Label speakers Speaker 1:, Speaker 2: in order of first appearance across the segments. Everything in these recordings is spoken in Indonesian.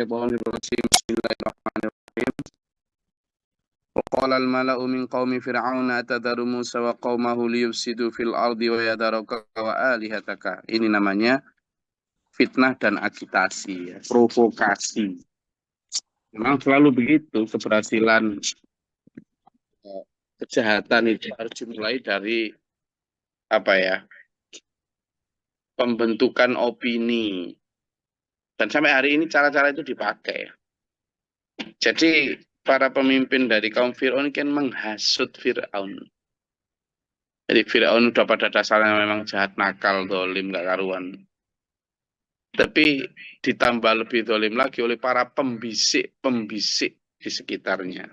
Speaker 1: Bismillahirrahmanirrahim. Qala al-mala'u min qaumi fir'auna atadharu Musa wa qaumahu liyufsidu fil ardi wa yadharaka wa alihataka. Ini namanya fitnah dan agitasi, ya. Provokasi. Memang selalu begitu keberhasilan kejahatan itu harus dimulai dari apa ya? Pembentukan opini. Dan sampai hari ini cara-cara itu dipakai. Jadi para pemimpin dari kaum Fir'aun kan menghasut Fir'aun. Jadi Fir'aun udah pada dasarnya memang jahat, nakal, dolim, gak karuan. Tapi ditambah lebih dolim lagi oleh para pembisik-pembisik di sekitarnya.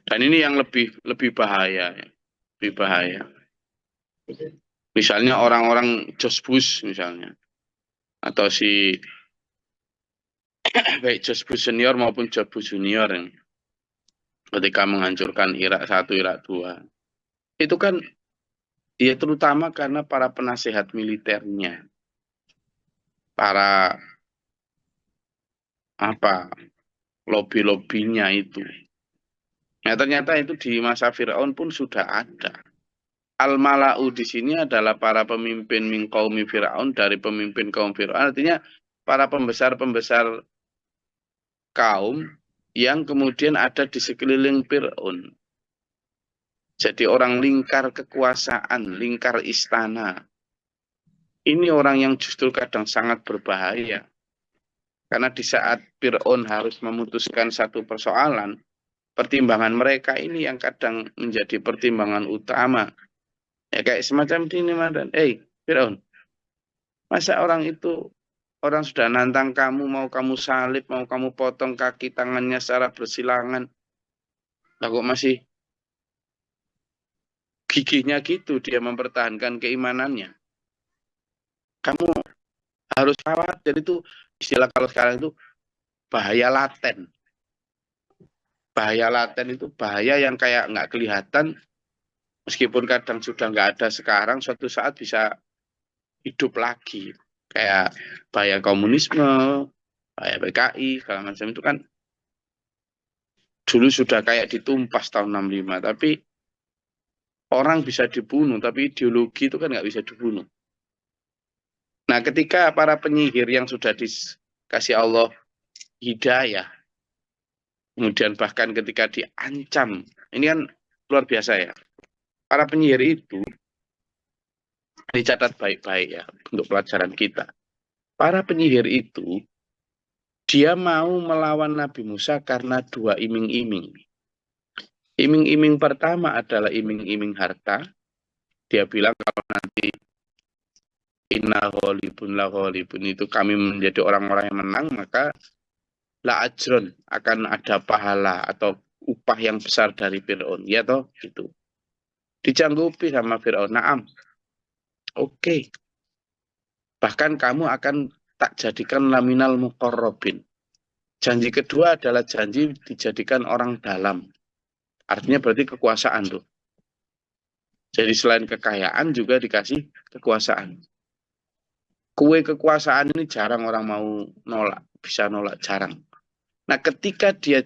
Speaker 1: Dan ini yang lebih bahaya, ya. Lebih bahaya. Misalnya orang-orang George Bush misalnya, atau si baik George Bush senior maupun George Bush junior yang ketika menghancurkan Irak 1, Irak 2. Itu kan ya terutama karena para penasehat militernya, para lobby-lobbynya itu. Nah, ternyata itu di masa Firaun pun sudah ada. Al-Mala'u di sini adalah para pemimpin min qaumi Firaun, dari pemimpin kaum Firaun, artinya para pembesar-pembesar kaum yang kemudian ada di sekeliling Firaun. Jadi orang lingkar kekuasaan, lingkar istana. Ini orang yang justru kadang sangat berbahaya. Karena di saat Fir'aun harus memutuskan satu persoalan, pertimbangan mereka ini yang kadang menjadi pertimbangan utama. Ya kayak semacam ini, Madan. Fir'aun, masa orang sudah nantang kamu, mau kamu salib, mau kamu potong kaki tangannya secara bersilangan. Lah kok masih gigihnya gitu dia mempertahankan keimanannya. Kamu harus khawatir, itu istilah kalau sekarang itu bahaya laten. Bahaya laten itu bahaya yang kayak nggak kelihatan, meskipun kadang sudah nggak ada sekarang, suatu saat bisa hidup lagi. Kayak bahaya komunisme, bahaya PKI, segala macam itu kan dulu sudah kayak ditumpas tahun 65, tapi orang bisa dibunuh, tapi ideologi itu kan nggak bisa dibunuh. Nah, ketika para penyihir yang sudah dikasih Allah hidayah, kemudian bahkan ketika diancam, ini kan luar biasa ya. Para penyihir itu, dicatat baik-baik ya, untuk pelajaran kita. Para penyihir itu, dia mau melawan Nabi Musa karena dua iming-iming. Iming-iming pertama adalah iming-iming harta. Dia bilang kalau nanti inna ghalibun la ghalibun itu kami menjadi orang-orang yang menang, maka la ajron, akan ada pahala atau upah yang besar dari Fir'aun. Ya toh, gitu. Dicanggupi sama Fir'aun. Naam. Oke. Bahkan kamu akan tak jadikan laminal muqarrabin. Janji kedua adalah janji dijadikan orang dalam. Artinya berarti kekuasaan tuh. Jadi selain kekayaan juga dikasih kekuasaan. Kue kekuasaan ini jarang orang mau nolak, bisa nolak, jarang. Nah, ketika dia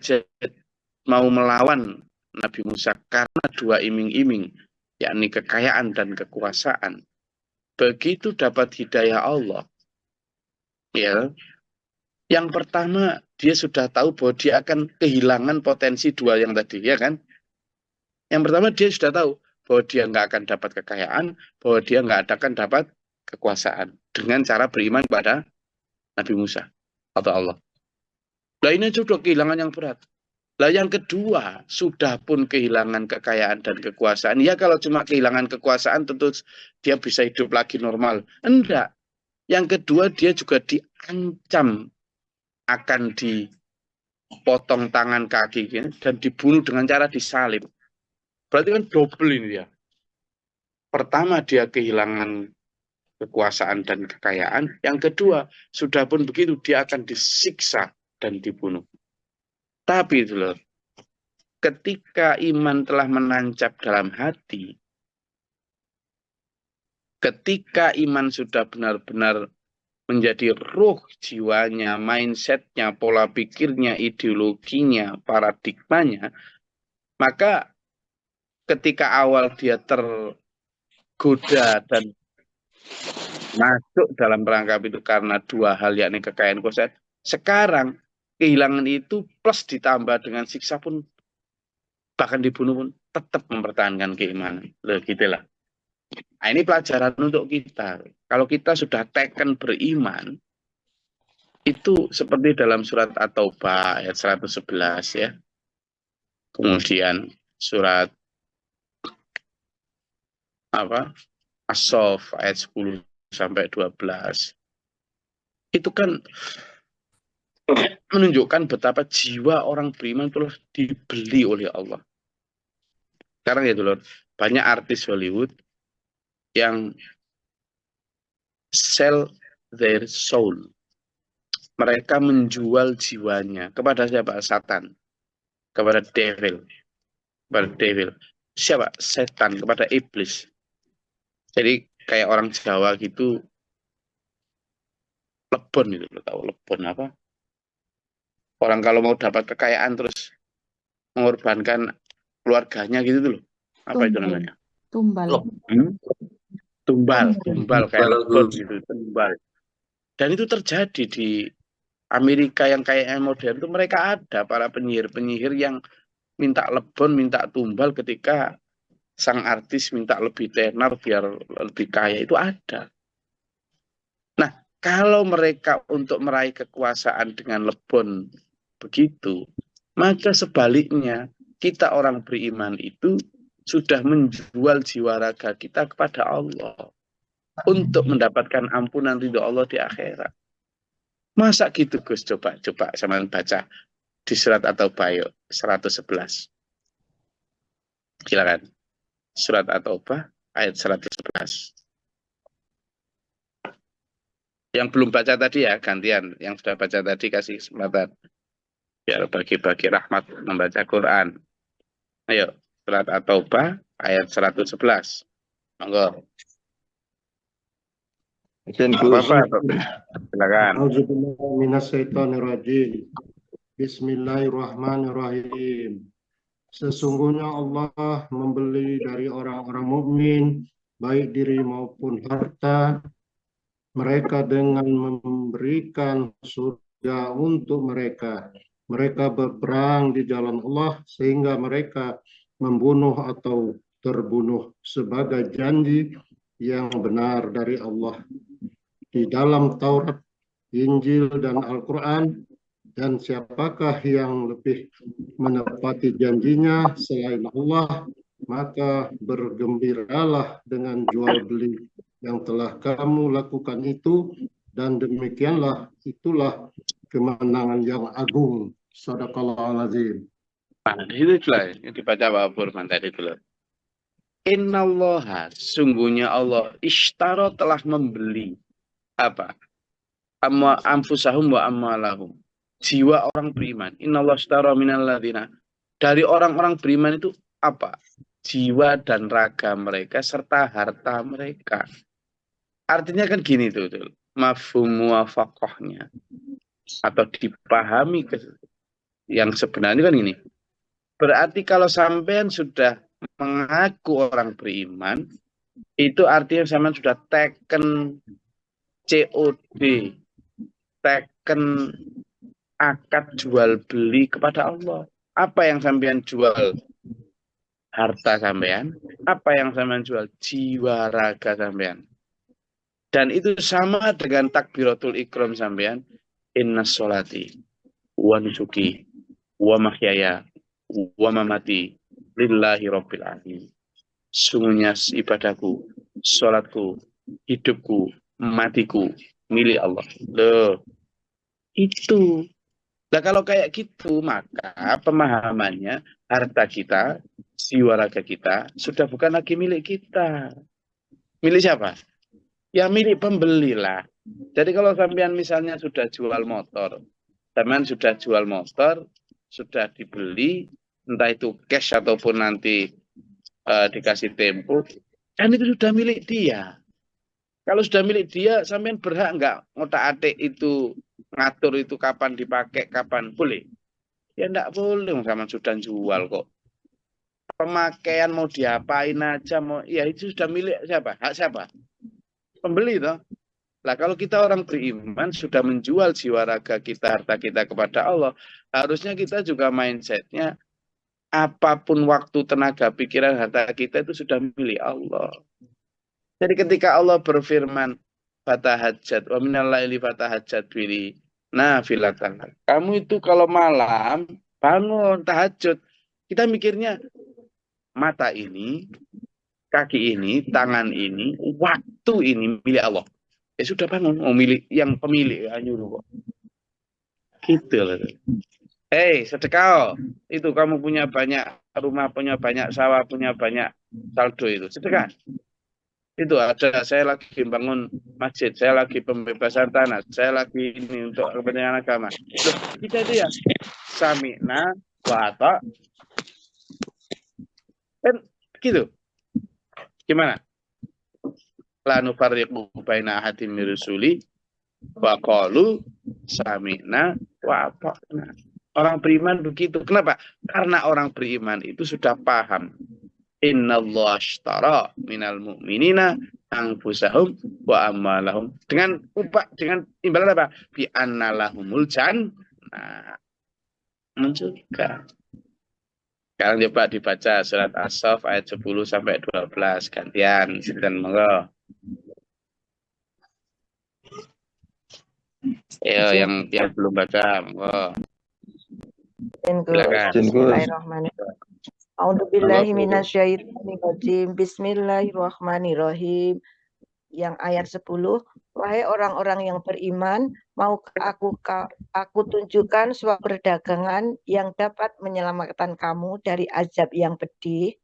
Speaker 1: mau melawan Nabi Musa karena dua iming-iming, yakni kekayaan dan kekuasaan, begitu dapat hidayah Allah, ya, yang pertama dia sudah tahu bahwa dia akan kehilangan potensi dua yang tadi, ya kan? Yang pertama dia sudah tahu bahwa dia nggak akan dapat kekayaan, bahwa dia nggak akan dapat kekuasaan dengan cara beriman kepada Nabi Musa atau Allah. Nah, ini sudah kehilangan yang berat. Lah yang kedua, sudah pun kehilangan kekayaan dan kekuasaan. Ya kalau cuma kehilangan kekuasaan tentu dia bisa hidup lagi normal. Enggak. Yang kedua dia juga diancam akan dipotong tangan kaki dan dibunuh dengan cara disalib. Berarti kan double ini dia. Pertama dia kehilangan kekuasaan dan kekayaan. Yang kedua, sudah pun begitu dia akan disiksa dan dibunuh. Tapi itu loh, ketika iman telah menancap dalam hati, ketika iman sudah benar-benar menjadi ruh jiwanya, mindsetnya, pola pikirnya, ideologinya, paradigmanya, maka ketika awal dia tergoda dan masuk dalam perangkap itu karena dua hal, yakni kekayaan kuasa, sekarang kehilangan itu plus ditambah dengan siksa pun, bahkan dibunuh pun tetap mempertahankan keimanan. Loh, gitulah. Nah, ini pelajaran untuk kita. Kalau kita sudah teken beriman, itu seperti dalam surat At-Taubah ayat 111 ya. Kemudian surat apa? As-Saff ayat 10 sampai 12. Itu kan menunjukkan betapa jiwa orang beriman telah dibeli oleh Allah. Sekarang ya dulu, banyak artis Hollywood yang sell their soul. Mereka menjual jiwanya kepada siapa? Satan, kepada devil, kepada devil. Siapa? Setan, kepada iblis. Jadi kayak orang Jawa gitu, lebon itu, lo tahu lebon apa? Orang kalau mau dapat kekayaan terus mengorbankan keluarganya gitu tuh loh. Apa itu
Speaker 2: Tumbal.
Speaker 1: namanya?
Speaker 2: Tumbal.
Speaker 1: Tumbal, tumbal kayak lebon
Speaker 3: Tumbal.
Speaker 1: gitu, tumbal. Dan itu terjadi di Amerika yang kayak modern itu, mereka ada para penyihir-penyihir yang minta lebon, minta tumbal ketika sang artis minta lebih tenar biar lebih kaya, itu ada. Nah, kalau mereka untuk meraih kekuasaan dengan lebon begitu, maka sebaliknya kita orang beriman itu sudah menjual jiwa raga kita kepada Allah untuk mendapatkan ampunan ridho Allah di akhirat. Masa gitu Gus? Coba sama baca di surat At-Taubah 111. Silakan. Surat At-Taubah ayat 111. Yang belum baca tadi ya gantian, yang sudah baca tadi kasih kesempatan biar bagi-bagi rahmat membaca Quran. Ayo, surat At-Taubah ayat 111. Monggo. Apa-apa, silakan.
Speaker 4: A'udzubillahi minasyaitonirrajim. Bismillahirrahmanirrahim. Sesungguhnya Allah membeli dari orang-orang mukmin baik diri maupun harta mereka dengan memberikan surga untuk mereka. Mereka berperang di jalan Allah sehingga mereka membunuh atau terbunuh sebagai janji yang benar dari Allah. Di dalam Taurat, Injil, dan Al-Quran, dan siapakah yang lebih menepati janjinya selain Allah, maka bergembiralah dengan jual beli yang telah kamu lakukan itu, dan demikianlah itulah kemenangan yang agung. Shadaqallahul azim.
Speaker 1: Nah, di situ lah yang dibaca Pak Burman tadi dulu. Innallaha, sungguhnya Allah, ishtaro telah membeli apa? Amma anfusahum wa ammalahum. Jiwa orang beriman. Innallaha ishtaro minal ladzina. Dari orang-orang beriman itu apa? Jiwa dan raga mereka serta harta mereka. Artinya kan gini tuh. Mafhum muwafaqahnya atau dipahami yang sebenarnya kan ini. Berarti kalau sampean sudah mengaku orang beriman, itu artinya sampean sudah teken COD, teken akad jual beli kepada Allah. Apa yang sampean jual? Harta sampean. Apa yang sampean jual? Jiwa raga sampean. Dan itu sama dengan takbiratul ikram sampean. Inna sholati wa nusuki wa mahyaya wa mamati lillahi rabbil alamin. Sungguhnya ibadahku, sholatku, hidupku, matiku milik Allah. Loh, itu. Nah, kalau kayak gitu, maka pemahamannya harta kita, jiwa raga kita sudah bukan lagi milik kita. Milik siapa? Ya milik pembeli lah. Jadi kalau sampean misalnya sudah jual motor, sampean sudah jual motor, sudah dibeli, entah itu cash ataupun nanti dikasih tempo, kan itu sudah milik dia. Kalau sudah milik dia, sampean berhak nggak ngotak-atik itu, ngatur itu kapan dipakai, kapan boleh? Ya nggak boleh, sama sudah jual kok. Pemakaian mau diapain aja, mau ya itu sudah milik siapa? Hak siapa? Pembeli toh. Nah, kalau kita orang beriman sudah menjual jiwa raga kita, harta kita kepada Allah, harusnya kita juga mindsetnya apapun waktu, tenaga, pikiran, harta kita itu sudah milik Allah. Jadi ketika Allah berfirman, fatahajat, wa minal laili fatahajat bili, nafilatan. Kamu itu kalau malam bangun tahajud, kita mikirnya mata ini, kaki ini, tangan ini, waktu ini milik Allah. Ya sudah bangun, oh milik yang pemilik nyuruh kok. Gitu loh. Sedekah. Itu kamu punya banyak rumah, punya banyak sawah, punya banyak saldo itu. Sedekah. Itu ada, saya lagi bangun masjid, saya lagi pembebasan tanah, saya lagi ini untuk kepentingan agama. Loh, kita itu ya sami'na wa ata. Kan gitu. Gimana? La nufarriqu baina ahadin min rusuli wa qalu sami'na wa ata'na. Orang beriman begitu. Kenapa? Karena orang beriman itu sudah paham. Innallaha ashtara minal mu'minina anfusahum wa amwalahum. Dengan upah, dengan imbalan apa? Bi anna lahumul jannah. Menunjukkan. Sekarang coba dibaca surat As-Saff ayat 10 sampai 12 gantian. Sinten monggo. Yang belum baca monggo. Silakan.
Speaker 2: Bismillahirrahmanirrahim. A'udzubillahi minasyaitonirrajim. Bismillahirrahmanirrahim. Yang ayat 10, wahai orang-orang yang beriman, mau aku tunjukkan suatu perdagangan yang dapat menyelamatkan kamu dari azab yang pedih,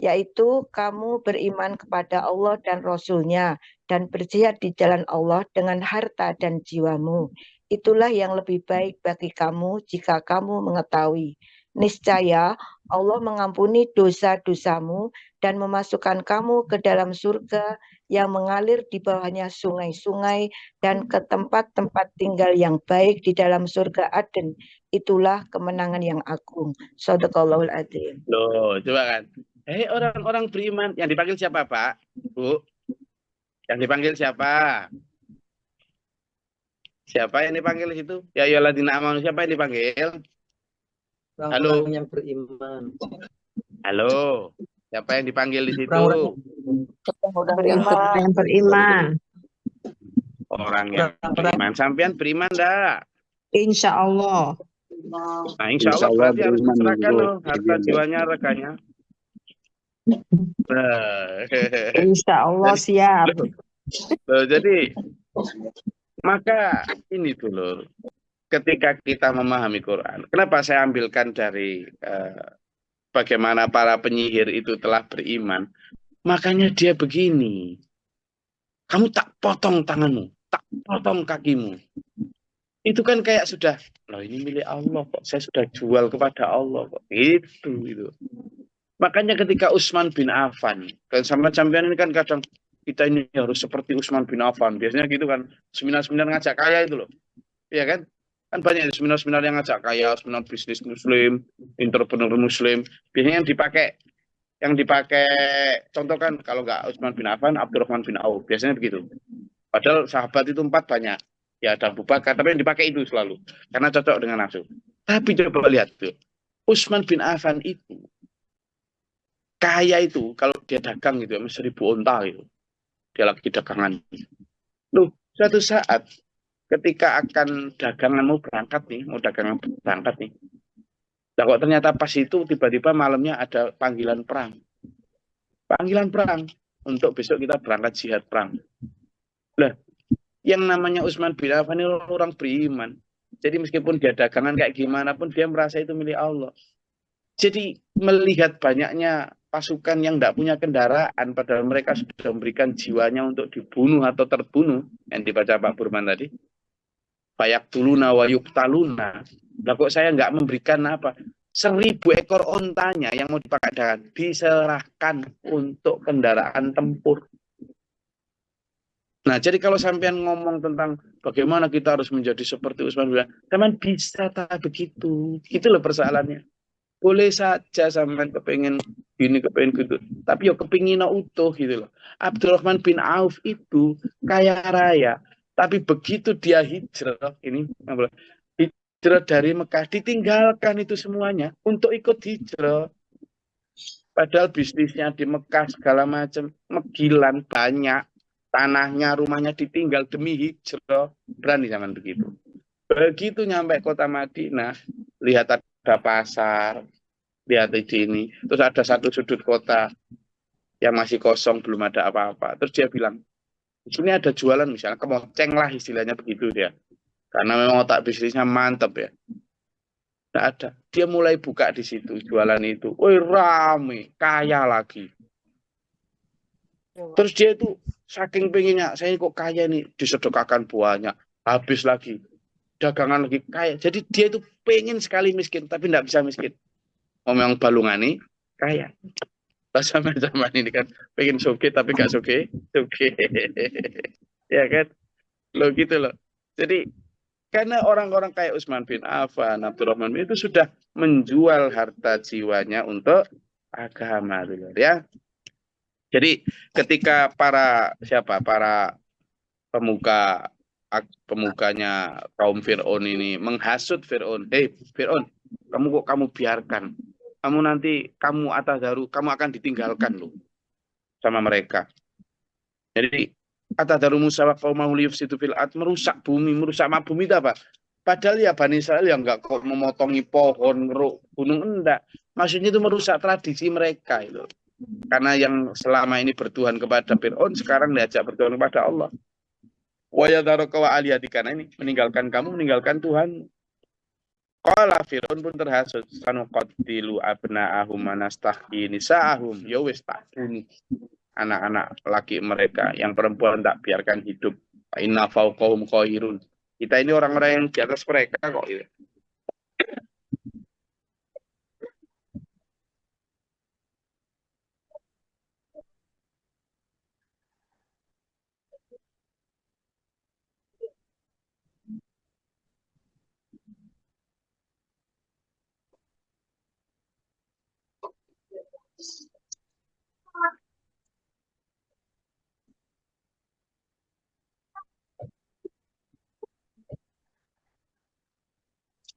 Speaker 2: yaitu kamu beriman kepada Allah dan Rasul-Nya dan berjihad di jalan Allah dengan harta dan jiwamu. Itulah yang lebih baik bagi kamu jika kamu mengetahui. Niscaya Allah mengampuni dosa-dosamu dan memasukkan kamu ke dalam surga yang mengalir di bawahnya sungai-sungai dan ke tempat-tempat tinggal yang baik di dalam surga Aden. Itulah kemenangan yang agung. Shadaqallahul adzim.
Speaker 1: Loh, coba kan. Orang-orang beriman, yang dipanggil siapa, Pak? Bu? Yang dipanggil siapa? Siapa yang dipanggil di situ? Ya ayyuhalladzina amanu, siapa yang dipanggil? Halo.
Speaker 3: Orang yang beriman.
Speaker 1: Halo. Siapa yang dipanggil di situ?
Speaker 2: Orang yang beriman.
Speaker 1: Orang yang beriman. Sampean beriman enggak?
Speaker 2: Insya Allah.
Speaker 1: Nah, insya Allah berarti harus diserahkan loh harta jiwanya, reganya.
Speaker 2: Insya Allah siap.
Speaker 1: Jadi maka ini dulu, ketika kita memahami Quran, kenapa saya ambilkan dari bagaimana para penyihir itu telah beriman, makanya dia begini, kamu tak potong tanganmu, tak potong kakimu, itu kan kayak sudah, loh ini milik Allah kok, saya sudah jual kepada Allah kok, gitu. Makanya ketika Utsman bin Affan, kan sampean ini kan kadang kita ini harus seperti Utsman bin Affan. Biasanya gitu kan, seminar-seminar ngajak kaya itu loh. Iya kan? Kan banyak seminar-seminar yang ngajak kaya, seminar bisnis muslim, entrepreneur muslim. Biasanya yang dipakai contoh kan kalau nggak Utsman bin Affan, Abdurrahman bin Auf. Biasanya begitu. Padahal sahabat itu 4 banyak. Ya ada Abu Bakar, tapi yang dipakai itu selalu. Karena cocok dengan nafsu. Tapi coba lihat tuh. Utsman bin Affan itu kaya itu kalau dia dagang gitu ya, 1.000 onta gitu. Dia lagi dagangan. Loh, suatu saat ketika akan dagangan mau berangkat nih, nah kok ternyata pas itu tiba-tiba malamnya ada panggilan perang. Panggilan perang untuk besok kita berangkat jihad perang. Lah, yang namanya Utsman bin Affan ini orang beriman. Jadi meskipun dia dagangan kayak gimana pun dia merasa itu milik Allah. Jadi melihat banyaknya pasukan yang tidak punya kendaraan, padahal mereka sudah memberikan jiwanya untuk dibunuh atau terbunuh, yang dibaca Pak Burman tadi. Fayaktuluna wa yuktaluna. Lah kok saya nggak memberikan apa? 1.000 ekor ontanya yang mau dipakai dagang diserahkan untuk kendaraan tempur. Nah, jadi kalau sampean ngomong tentang bagaimana kita harus menjadi seperti Utsman bin Affan, sampean bisa tak begitu. Itu loh persoalannya. Boleh saja sampean kepengen gini, kepengen gitu. Tapi ya kepingin utuh gitu loh. Abdurrahman bin Auf itu kaya raya. Tapi begitu dia hijrah, hijrah dari Mekah, ditinggalkan itu semuanya untuk ikut hijrah. Padahal bisnisnya di Mekah segala macam, megilan banyak, tanahnya, rumahnya ditinggal demi hijrah. Berani zaman begitu. Begitu nyampe kota Madinah, lihat ada pasar, lihat di sini, terus ada satu sudut kota yang masih kosong, belum ada apa-apa. Terus dia bilang, di sini ada jualan misalnya, kemoceng lah istilahnya begitu dia. Karena memang otak bisnisnya mantep ya. Nggak ada. Dia mulai buka di situ, jualan itu. Woi rame, kaya lagi. Terus dia itu saking pengennya, saya kok kaya nih, disedekahkan buahnya, habis lagi, dagangan lagi kaya. Jadi dia itu pengen sekali miskin, tapi tidak bisa miskin. Memang balungani kaya. Pas sama zaman ini kan pengen soge tapi gak soge, soge. Ya kan? Lo gitu loh. Jadi karena orang-orang kayak Utsman bin Affan, Abdurrahman bin itu sudah menjual harta jiwanya untuk agama, ya. Jadi ketika para pemuka pemukanya kaum Fir'aun ini menghasut Fir'aun, Fir'aun, kamu biarkan, kamu atadaru, kamu akan ditinggalkan loh sama mereka. Jadi atadaru Musa wa qaumahu liyufsidu fil ard, merusak bumi itu apa? Padahal ya Bani Israel yang enggak kok memotongi pohon, gunung, enggak. Maksudnya itu merusak tradisi mereka itu. Karena yang selama ini bertuhan kepada Fir'aun sekarang diajak bertuhan kepada Allah. Wa yadharuka wa aliyatika, ini meninggalkan Tuhan. Qala Fir'aun pun terhasut, sanuqattilu abna'ahum manastahyi nisa'ahum, ya wis tak bunuh anak-anak laki mereka, yang perempuan tak biarkan hidup. Inna fauqahum qahirun. Kita ini orang-orang yang di atas mereka kok.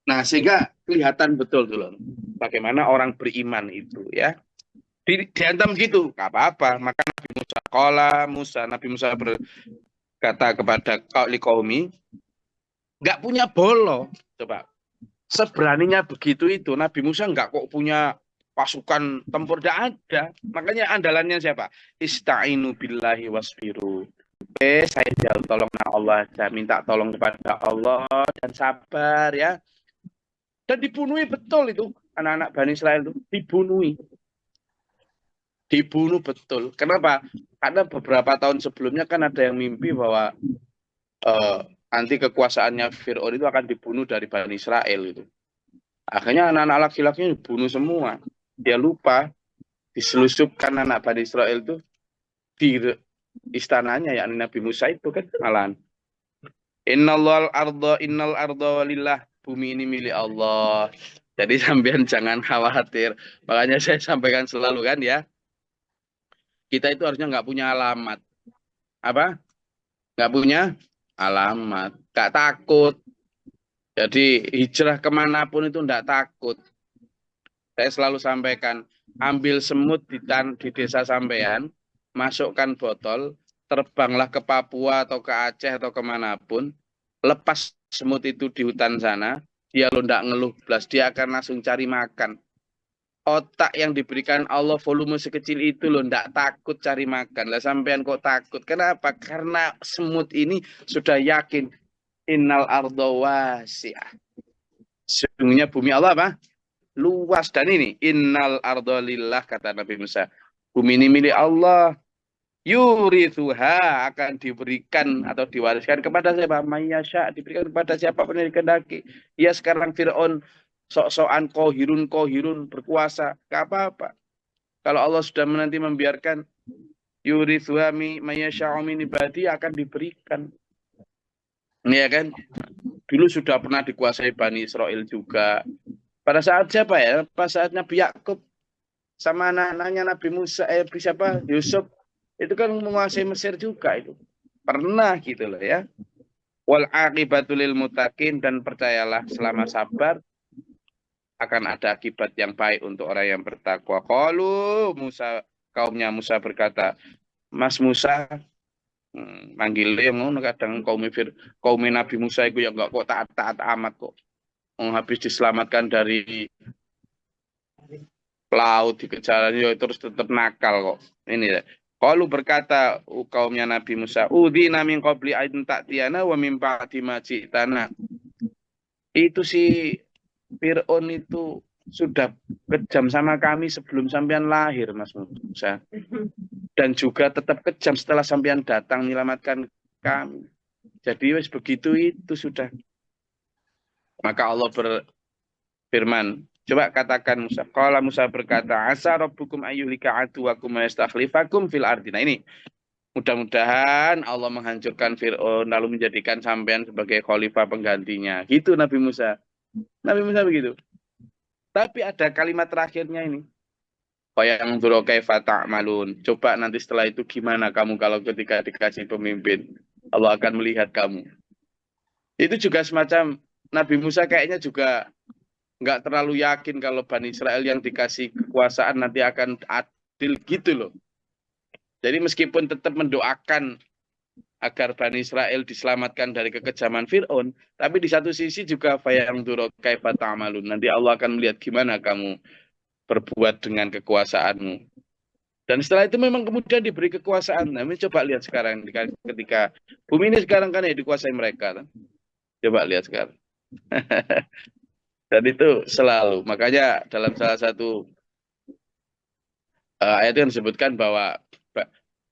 Speaker 1: Nah, sehingga kelihatan betul tuh loh, bagaimana orang beriman itu ya. Dihantam gitu, nggak apa-apa. Maka Nabi Musa berkata kepada kaum, nggak punya bolo. Coba, seberaninya begitu itu, Nabi Musa nggak kok punya pasukan tempur, nggak ada. Makanya andalannya siapa? Ista'inu billahi wasbiru. Saya jalan tolong Allah, saya minta tolong kepada Allah dan sabar ya. Dan dibunuhi betul itu anak-anak Bani Israel itu dibunuh betul. Kenapa? Karena beberapa tahun sebelumnya kan ada yang mimpi bahwa nanti kekuasaannya Fir'aun itu akan dibunuh dari Bani Israel itu. Akhirnya anak-anak laki-lakinya dibunuh semua. Dia lupa diselusupkan anak Bani Israel itu di istananya, yakni Nabi Musa itu kan malahan. Innal arda walillah, bumi ini milik Allah. Jadi sampean jangan khawatir. Makanya saya sampaikan selalu kan ya, kita itu harusnya nggak punya alamat. Apa? Nggak punya alamat. Nggak takut. Jadi hijrah kemanapun itu nggak takut. Saya selalu sampaikan, ambil semut di desa sampean, masukkan botol, terbanglah ke Papua atau ke Aceh atau kemanapun, lepas semut itu di hutan sana, dia lo ndak ngeluh belas, dia akan langsung cari makan. Otak yang diberikan Allah volume sekecil itu lo ndak takut cari makan. Lah sampean kok takut? Kenapa? Karena semut ini sudah yakin innal arda wasi'ah. Sesungguhnya bumi Allah apa? Luas. Dan ini innal arda lillah, kata Nabi Musa. Bumi ini milik Allah. Yurithuha, akan diberikan atau diwariskan kepada siapa? Mayyasha, diberikan kepada siapa pun yang dikehendaki. Ya sekarang Fir'aun sok-sokan kohirun berkuasa, gak apa-apa. Kalau Allah sudah nanti membiarkan yurithuha mayyasha'u min ibadi, akan diberikan. Ini ya kan? Dulu sudah pernah dikuasai Bani Israel juga. Pada saat siapa ya? Pada saat Nabi Yakub sama anak-anaknya Nabi Musa, siapa? Yusuf, itu kan menguasai Mesir juga itu. Pernah gitu loh ya. Wal aqibatu lil muttaqin, dan percayalah selama sabar akan ada akibat yang baik untuk orang yang bertakwa. Qalu Musa, kaumnya Musa berkata, Mas Musa, manggil yang ngono kadang kaum Nabi Musa itu ya enggak kok taat amat kok. Habis diselamatkan dari laut dikejar ya terus tetap nakal kok. Ini ya. Qalu berkata kaumnya Nabi Musa, udina min qabli aidin ta'tiyana wa min ba'di ma ji'tana. Itu si Fir'aun itu sudah kejam sama kami sebelum sampean lahir, Mas Musa. Dan juga tetap kejam setelah sampean datang menyelamatkan kami. Jadi wis begitu itu sudah. Maka Allah berfirman, coba katakan Musa. Qala Musa berkata, asa rabbukum ayyuhlika aduwakum wa yastakhlifakum fil ardi. Nah ini, mudah-mudahan Allah menghancurkan Fir'aun lalu menjadikan sampean sebagai khalifah penggantinya. Gitu Nabi Musa. Nabi Musa begitu. Tapi ada kalimat terakhirnya ini. Yang kaifa ta'malun. Coba nanti setelah itu gimana kamu kalau ketika dikasih pemimpin. Allah akan melihat kamu. Itu juga semacam Nabi Musa kayaknya juga nggak terlalu yakin kalau Bani Israel yang dikasih kekuasaan nanti akan adil gitu loh. Jadi meskipun tetap mendoakan agar Bani Israel diselamatkan dari kekejaman Fir'aun, tapi di satu sisi juga yang kaifa ta'malun. Nanti Allah akan melihat gimana kamu berbuat dengan kekuasaanmu. Dan setelah itu memang kemudian diberi kekuasaan. Nah, coba lihat sekarang ketika bumi ini sekarang kan ya dikuasai mereka. Kan? Coba lihat sekarang. Dan itu selalu. Makanya dalam salah satu ayat yang disebutkan bahwa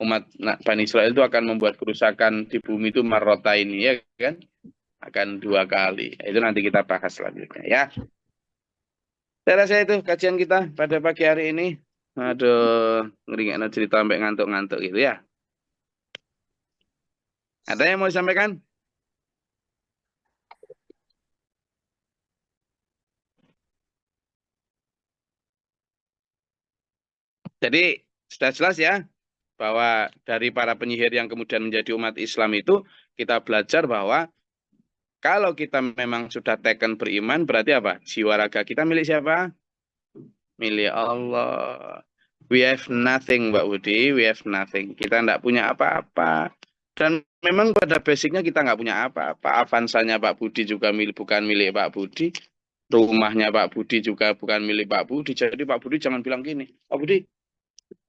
Speaker 1: umat Bani Israel itu akan membuat kerusakan di bumi itu marrota ini ya kan? Akan 2 kali. Itu nanti kita bahas selanjutnya ya. Saya rasa itu kajian kita pada pagi hari ini. Aduh, ngeringan cerita sampai ngantuk-ngantuk gitu ya. Ada yang mau disampaikan? Jadi sudah jelas ya bahwa dari para penyihir yang kemudian menjadi umat Islam itu kita belajar bahwa kalau kita memang sudah teken beriman berarti apa? Jiwa raga kita milik siapa? Milik Allah. We have nothing, Mbak Budi. We have nothing. Kita tidak punya apa-apa. Dan memang pada basicnya kita nggak punya apa-apa. Avansanya Pak Budi juga bukan milik Pak Budi. Rumahnya Pak Budi juga bukan milik Pak Budi. Jadi Pak Budi jangan bilang gini, Pak Budi,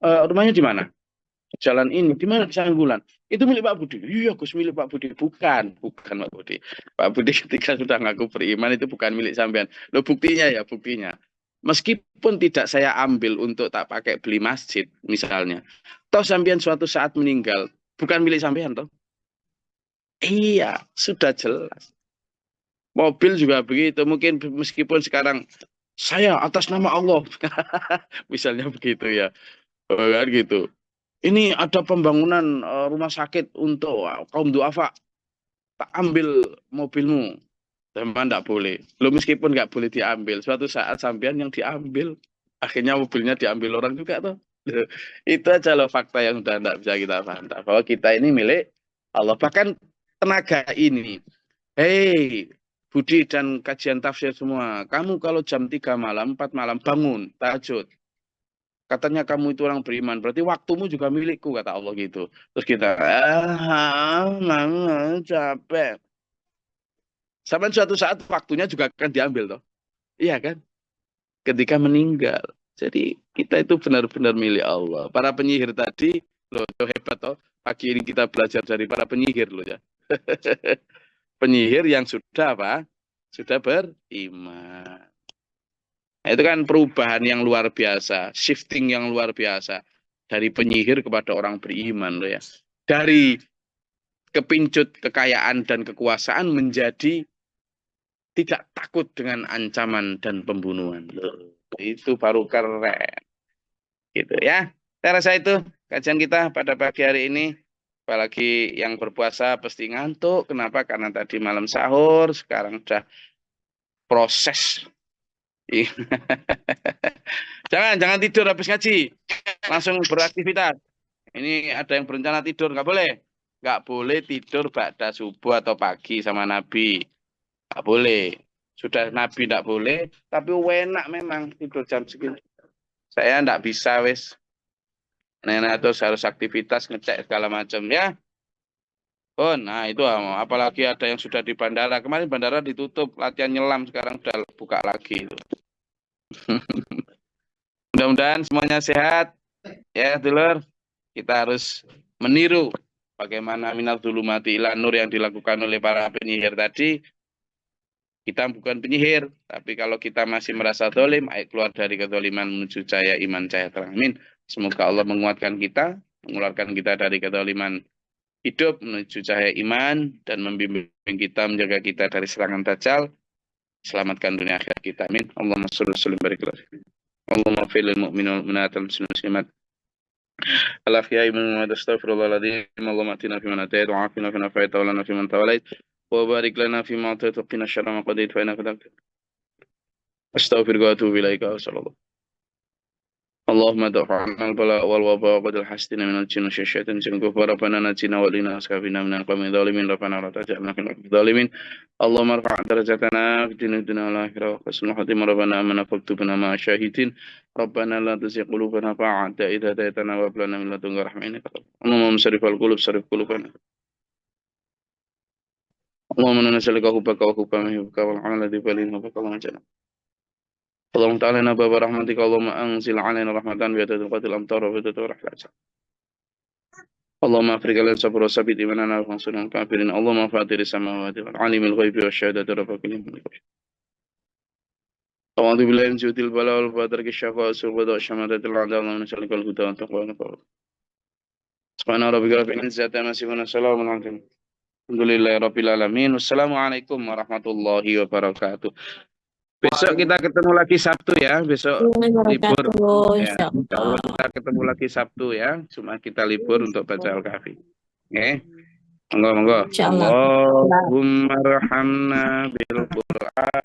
Speaker 1: rumahnya di mana? Jalan ini, di mana? Sanggulan. Itu milik Pak Budi. Iya, Gus, milik Pak Budi. Bukan Pak Budi. Pak Budi ketika sudah ngaku beriman itu bukan milik sampean. Loh buktinya ya, buktinya. Meskipun tidak saya ambil untuk tak pakai beli masjid, misalnya. Toh sampean suatu saat meninggal, bukan milik sampean toh? Iya, sudah jelas. Mobil juga begitu. Mungkin meskipun sekarang saya atas nama Allah. Misalnya begitu ya. Kan gitu. Ini ada pembangunan rumah sakit untuk kaum duafa. Tak ambil mobilmu. Teman tidak boleh. Lo meskipun nggak boleh diambil. Suatu saat sampean yang diambil. Akhirnya mobilnya diambil orang juga tuh. Itu aja loh fakta yang udah tidak bisa kita bantah. Bahwa kita ini milik Allah. Bahkan tenaga ini. Hei, Budi dan kajian tafsir semua. Kamu kalau jam 3 malam, 4 malam bangun, tahajud. Katanya kamu itu orang beriman, berarti waktumu juga milikku, kata Allah gitu. Terus kita, capek. Sampai suatu saat waktunya juga akan diambil toh. Iya kan? Ketika meninggal. Jadi kita itu benar-benar milik Allah. Para penyihir tadi, loh hebat toh. Pagi ini kita belajar dari para penyihir loh ya. Penyihir yang sudah apa? Sudah beriman. Nah, itu kan perubahan yang luar biasa, shifting yang luar biasa dari penyihir kepada orang beriman loh ya. Dari kepincut kekayaan dan kekuasaan menjadi tidak takut dengan ancaman dan pembunuhan. Loh, itu baru keren. Gitu ya. Saya rasa itu kajian kita pada pagi hari ini. Apalagi yang berpuasa pasti ngantuk. Kenapa? Karena tadi malam sahur, sekarang udah proses. Jangan tidur habis ngaji. Langsung beraktivitas. Ini ada yang berencana tidur, nggak boleh. Nggak boleh tidur ba'da subuh atau pagi sama Nabi. Nggak boleh. Sudah Nabi nggak boleh, tapi enak memang tidur jam segini. Saya nggak bisa, wes. Nenek terus harus aktivitas, ngecek segala macam ya. Oh, nah itu apalagi ada yang sudah di bandara. Kemarin bandara ditutup, latihan nyelam, sekarang udah buka lagi. Mudah-mudahan semuanya sehat. Ya, dulur. Kita harus meniru bagaimana minal dzulumati ila nur yang dilakukan oleh para penyihir tadi. Kita bukan penyihir, tapi kalau kita masih merasa dolim, ayo keluar dari kedoliman menuju cahaya iman, cahaya terang. Amin. Semoga Allah menguatkan kita, mengeluarkan kita dari kedoliman hidup menuju cahaya iman, dan membimbing kita, menjaga kita dari serangan dajjal. Selamatkan dunia akhirat kita. Amin. Allahumma sholli wa sallim barik lana. Allahumma fil mu'minin wal mu'minat wal muslimat. الأحياء من الموت استغفر الله العظيم اللهم أتنا فيمن أتيت وعافنا فيما عافيت وتولنا فيمن توليت وبارك لنا فيما أعطيت وقنا شر ما قضيت فإنك تقضي أستغفرك وأتوب إليك وصلى الله اللهم ادفع عنا البلاء والوباء وبدل حسدنا من الجن والشياطين الكفار ربنا نجنا ولنا أسكافنا من القوم الظالمين ربنا لا تجعلنا في القوم الظالمين اللهم ارفع درجاتنا في الدنيا والآخرة وحسن الخاتمة ربنا آمنا فاكتبنا مع الشاهدين ربنا لا تزغ قلوبنا بعد إذ هديتنا وهب لنا من لدنك رحمة إنك أنت الوهاب اللهم صرف القلوب صرف قلوبنا اللهم إنا نسألك حبك وحب من يحبك والعمل الذي يلين حبك اللهم اجعلنا اللهم تعالى باب رحمتك اللهم أنزل علينا رحمة بيدك القتل الأمطار وبيدك ورحلة اللهم أفرج لنا صبر وثبت إيماننا وانصرنا الكافرين اللهم فاطر السماوات والعالم الغيب والشهادة رب كل شيء أعوذ بالله من جود البلاء والبدر الشفاء والسوء والشماتة الأعداء اللهم نسألك الهدى والتقوى والنصر سبحان ربك رب العزة عما يصفون وسلام على المرسلين الحمد لله رب العالمين wassalamualaikum warahmatullahi wabarakatuh. Besok kita ketemu lagi Sabtu ya, besok libur ya. Kalau kita ketemu lagi Sabtu ya, cuma kita libur untuk baca Al-Kahfi. Oke. Monggo. Allahumma arhamna bil Qur'an